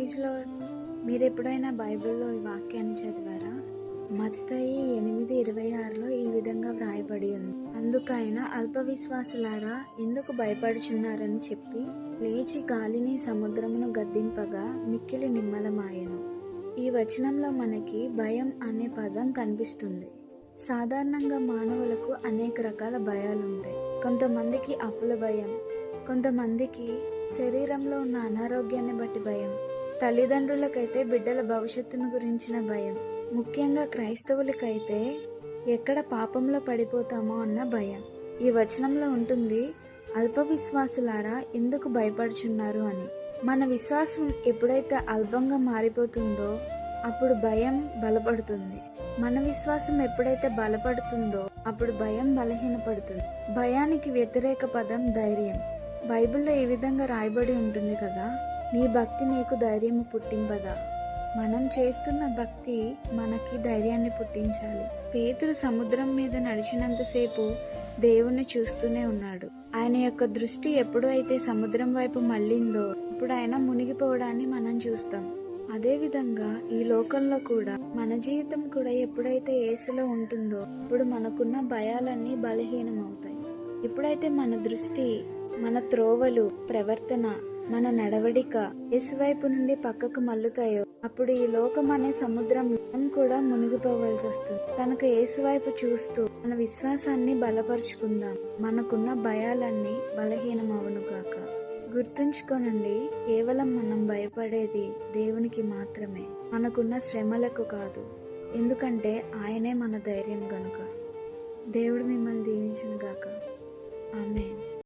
Praise lord. మీరు ఎప్పుడైనా బైబిల్లో ఈ వాక్యాన్ని చదివారా? మత్తయి 8:26లో ఈ విధంగా వ్రాయబడి ఉంది. అందుకైన అల్ప విశ్వాసులారా ఎందుకు భయపడుచున్నారని చెప్పి లేచి గాలిని సముద్రమును గద్దింపగా మిక్కిలి నిమ్మలమాయెను. ఈ వచనంలో మనకి భయం అనే పదం కనిపిస్తుంది. సాధారణంగా మానవులకు అనేక రకాల భయాలుంటాయి. కొంతమందికి అప్పుల భయం, కొంతమందికి శరీరంలో ఉన్న అనారోగ్యాన్ని బట్టి భయం, తల్లిదండ్రులకైతే బిడ్డల భవిష్యత్తును గురించిన భయం, ముఖ్యంగా క్రైస్తవులకైతే ఎక్కడ పాపంలో పడిపోతామో అన్న భయం. ఈ వచనంలో ఉంటుంది, అల్ప విశ్వాసులారా ఎందుకు భయపడుచున్నారు అని. మన విశ్వాసం ఎప్పుడైతే అల్పంగా మారిపోతుందో అప్పుడు భయం బలపడుతుంది. మన విశ్వాసం ఎప్పుడైతే బలపడుతుందో అప్పుడు భయం బలహీనపడుతుంది. భయానికి వ్యతిరేక పదం ధైర్యం. బైబిల్లో ఈ విధంగా రాయబడి ఉంటుంది కదా, నీ భక్తి నీకు ధైర్యము పుట్టింపదా. మనం చేస్తున్న భక్తి మనకి ధైర్యాన్ని పుట్టించాలి. పేతురు సముద్రం మీద నడిచినంతసేపు దేవుణ్ణి చూస్తూనే ఉన్నాడు. ఆయన యొక్క దృష్టి ఎప్పుడు అయితే సముద్రం వైపు మళ్ళిందో ఇప్పుడు ఆయన మునిగిపోవడాన్ని మనం చూస్తాం. అదే విధంగా ఈ లోకంలో కూడా మన జీవితం కూడా ఎప్పుడైతే యేసులో ఉంటుందో ఇప్పుడు మనకున్న భయాలన్నీ బలహీనమవుతాయి. ఎప్పుడైతే మన దృష్టి, మన త్రోవలు, ప్రవర్తన, మన నడవడిక యేసు వైపు నుండి పక్కకు మల్లుతాయో అప్పుడు ఈ లోకం అనే సముద్రం కూడా మునిగిపోవాల్సి వస్తుంది. కనుక యేసు వైపు చూస్తూ మన విశ్వాసాన్ని బలపరుచుకుందాం. మనకున్న భయాలన్నీ బలహీనమవును గాక. గుర్తుంచుకోనండి, కేవలం మనం భయపడేది దేవునికి మాత్రమే, మనకున్న శ్రమలకు కాదు. ఎందుకంటే ఆయనే మన ధైర్యం గనుక. దేవుడు మిమ్మల్ని దీవించును గాక. ఆమేన్.